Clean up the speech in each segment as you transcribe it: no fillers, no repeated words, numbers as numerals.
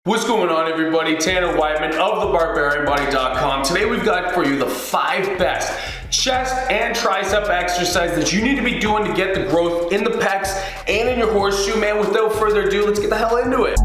What's going on, everybody? Tanner Whiteman of the BarbarianBody.com. Today we've got for you the 5 best chest and tricep exercises that you need to be doing to get the growth in the pecs and in your horseshoe. Man, without further ado, let's get the hell into it.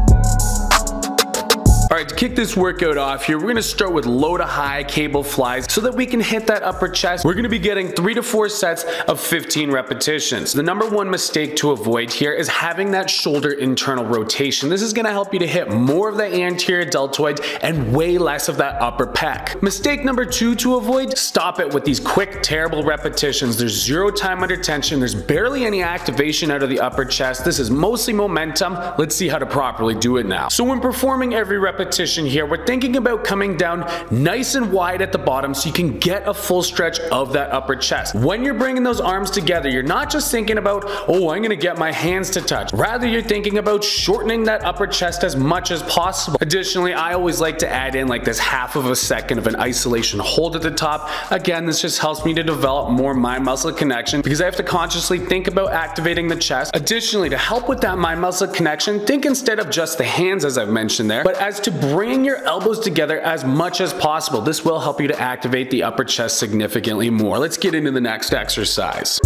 Alright, to kick this workout off here, we're going to start with low to high cable flies so that we can hit that upper chest. We're going to be getting 3 to 4 sets of 15 repetitions. The number one mistake to avoid here is having that shoulder internal rotation. This is going to help you to hit more of the anterior deltoids and way less of that upper pec. Mistake number 2 to avoid, stop it with these quick, terrible repetitions. There's zero time under tension. There's barely any activation out of the upper chest. This is mostly momentum. Let's see how to properly do it now. So when performing every repetition here, we're thinking about coming down nice and wide at the bottom so you can get a full stretch of that upper chest. When you're bringing those arms together, you're not just thinking about, oh, I'm gonna get my hands to touch. Rather, you're thinking about shortening that upper chest as much as possible. Additionally, I always like to add in like this half of a second of an isolation hold at the top. Again, this just helps me to develop more mind-muscle connection because I have to consciously think about activating the chest. Additionally, to help with that mind-muscle connection, think instead of just the hands as I've mentioned there, but as to bring your elbows together as much as possible. This will help you to activate the upper chest significantly more. Let's get into the next exercise.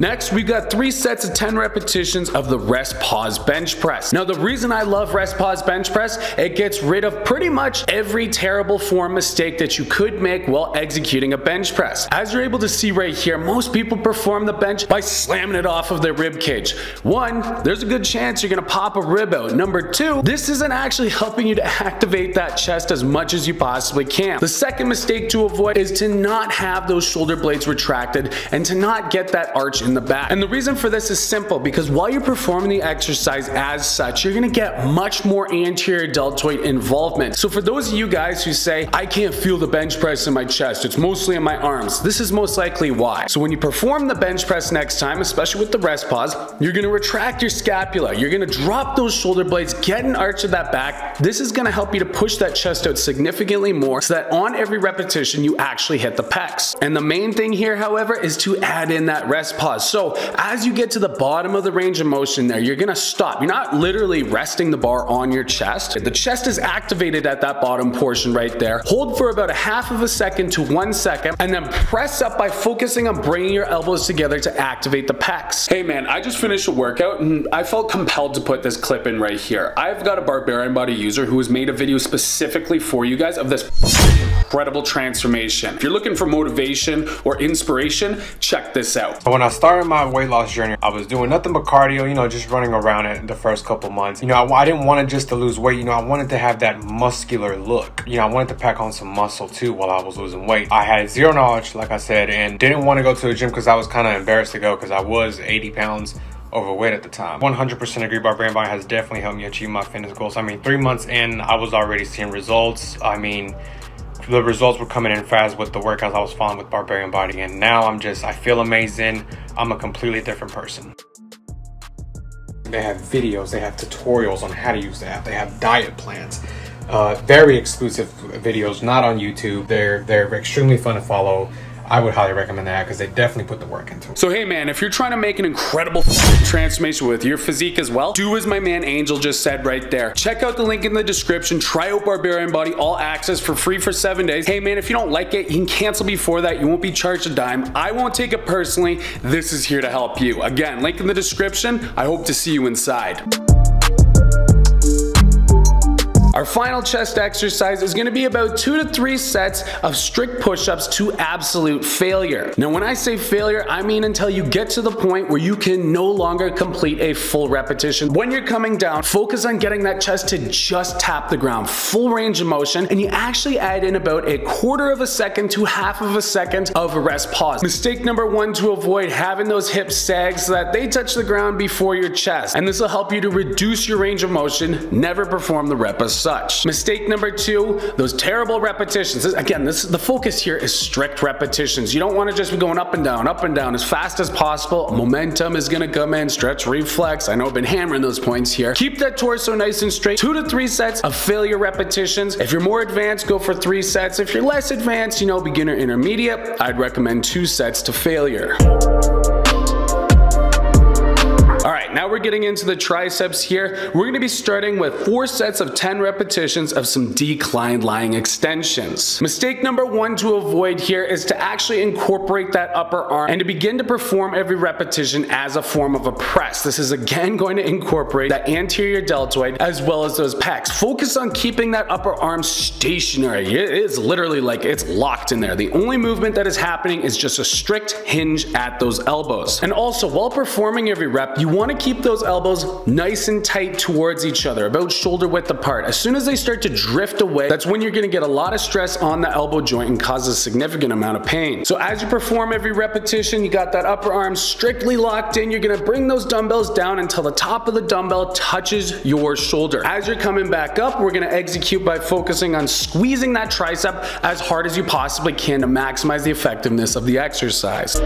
Next, we've got 3 sets of 10 repetitions of the rest pause bench press. Now, the reason I love rest pause bench press, it gets rid of pretty much every terrible form mistake that you could make while executing a bench press. As you're able to see right here, most people perform the bench by slamming it off of their rib cage. 1, there's a good chance you're gonna pop a rib out. Number 2, this isn't actually helping you to activate that chest as much as you possibly can. The second mistake to avoid is to not have those shoulder blades retracted and to not get that arch in the back. And the reason for this is simple, because while you're performing the exercise as such, you're gonna get much more anterior deltoid involvement. So for those of you guys who say, I can't feel the bench press in my chest, it's mostly in my arms, this is most likely why. So when you perform the bench press next time, especially with the rest pause, you're gonna retract your scapula, you're gonna drop those shoulder blades, get an arch of that back. This is gonna help you to push that chest out significantly more so that on every repetition you actually hit the pecs. And the main thing here, however, is to add in that rest pause. So as you get to the bottom of the range of motion there, you're gonna stop. You're not literally resting the bar on your chest. The chest is activated at that bottom portion right there. Hold for about a half of a second to 1 second and then press up by focusing on bringing your elbows together to activate the pecs. Hey man, I just finished a workout and I felt compelled to put this clip in right here. I've got a Barbarian Body user who has made a video specifically for you guys of this incredible transformation. If you're looking for motivation or inspiration, check this out. When I started my weight loss journey, I was doing nothing but cardio, just running around it the first couple months. I didn't want it just to lose weight, I wanted to have that muscular look. I wanted to pack on some muscle too while I was losing weight. I had zero knowledge, like I said, and didn't want to go to the gym because I was kind of embarrassed to go because I was 80 pounds overweight at the time. 100% agree, Barbarian Body has definitely helped me achieve my fitness goals. 3 months in, I was already seeing results. The results were coming in fast with the workouts I was following with Barbarian Body, and now I feel amazing. I'm a completely different person. They have videos, they have tutorials on how to use the app, they have diet plans, very exclusive videos, not on YouTube. They're extremely fun to follow. I would highly recommend that because they definitely put the work into it. So hey man, if you're trying to make an incredible transformation with your physique as well, do as my man Angel just said right there. Check out the link in the description. Try out Barbarian Body all access for free for 7 days. Hey man, if you don't like it, you can cancel before that. You won't be charged a dime. I won't take it personally. This is here to help you. Again, link in the description. I hope to see you inside. Our final chest exercise is going to be about 2 to 3 sets of strict push-ups to absolute failure. Now when I say failure, I mean until you get to the point where you can no longer complete a full repetition. When you're coming down, focus on getting that chest to just tap the ground, full range of motion, and you actually add in about 1/4 of a second to half of a second of a rest pause. Mistake number 1 to avoid, having those hips sag so that they touch the ground before your chest. And this will help you to reduce your range of motion, never perform the rep as such. Mistake number 2, those terrible repetitions. The focus here is strict repetitions. You don't want to just be going up and down as fast as possible. Momentum is going to come in, stretch reflex. I know I've been hammering those points here. Keep that torso nice and straight. 2 to 3 sets of failure repetitions. If you're more advanced, go for 3 sets. If you're less advanced, beginner intermediate, I'd recommend 2 sets to failure. Alright, now we're getting into the triceps here. We're gonna be starting with 4 sets of 10 repetitions of some declined lying extensions. Mistake number 1 to avoid here is to actually incorporate that upper arm and to begin to perform every repetition as a form of a press. This is again going to incorporate that anterior deltoid as well as those pecs. Focus on keeping that upper arm stationary. It is literally like it's locked in there. The only movement that is happening is just a strict hinge at those elbows. And also, while performing every rep, you want to keep those elbows nice and tight towards each other, about shoulder width apart. As soon as they start to drift away, that's when you're going to get a lot of stress on the elbow joint and cause a significant amount of pain. So as you perform every repetition, you got that upper arm strictly locked in. You're going to bring those dumbbells down until the top of the dumbbell touches your shoulder. As you're coming back up, we're going to execute by focusing on squeezing that tricep as hard as you possibly can to maximize the effectiveness of the exercise.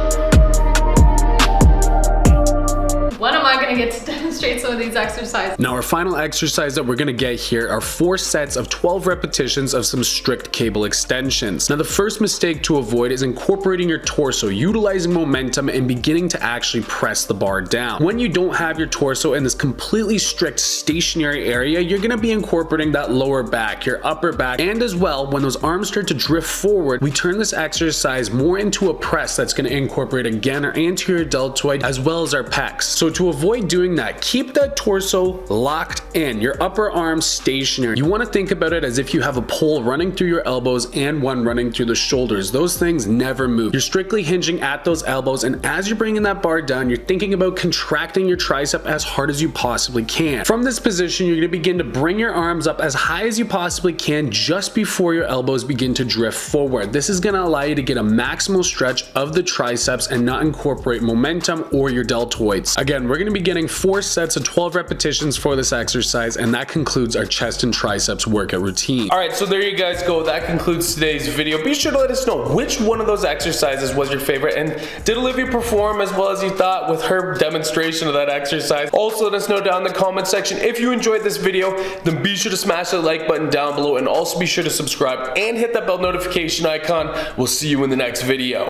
When am I going to get to demonstrate some of these exercises? Now our final exercise that we're going to get here are 4 sets of 12 repetitions of some strict cable extensions. Now the first mistake to avoid is incorporating your torso, utilizing momentum and beginning to actually press the bar down. When you don't have your torso in this completely strict stationary area, you're going to be incorporating that lower back, your upper back, and as well when those arms start to drift forward, we turn this exercise more into a press that's going to incorporate again our anterior deltoid as well as our pecs. So to avoid doing that, keep that torso locked in, your upper arm stationary. You want to think about it as if you have a pole running through your elbows and one running through the shoulders. Those things never move. You're strictly hinging at those elbows, and as you're bringing that bar down, you're thinking about contracting your tricep as hard as you possibly can. From this position, you're going to begin to bring your arms up as high as you possibly can just before your elbows begin to drift forward. This is going to allow you to get a maximal stretch of the triceps and not incorporate momentum or your deltoids. Again, we're going to be getting 4 sets of 12 repetitions for this exercise, and that concludes our chest and triceps workout routine. Alright, so there you guys go. That concludes today's video. Be sure to let us know which one of those exercises was your favorite, and did Olivia perform as well as you thought with her demonstration of that exercise? Also, let us know down in the comment section. If you enjoyed this video, then be sure to smash that like button down below, and also be sure to subscribe and hit that bell notification icon. We'll see you in the next video.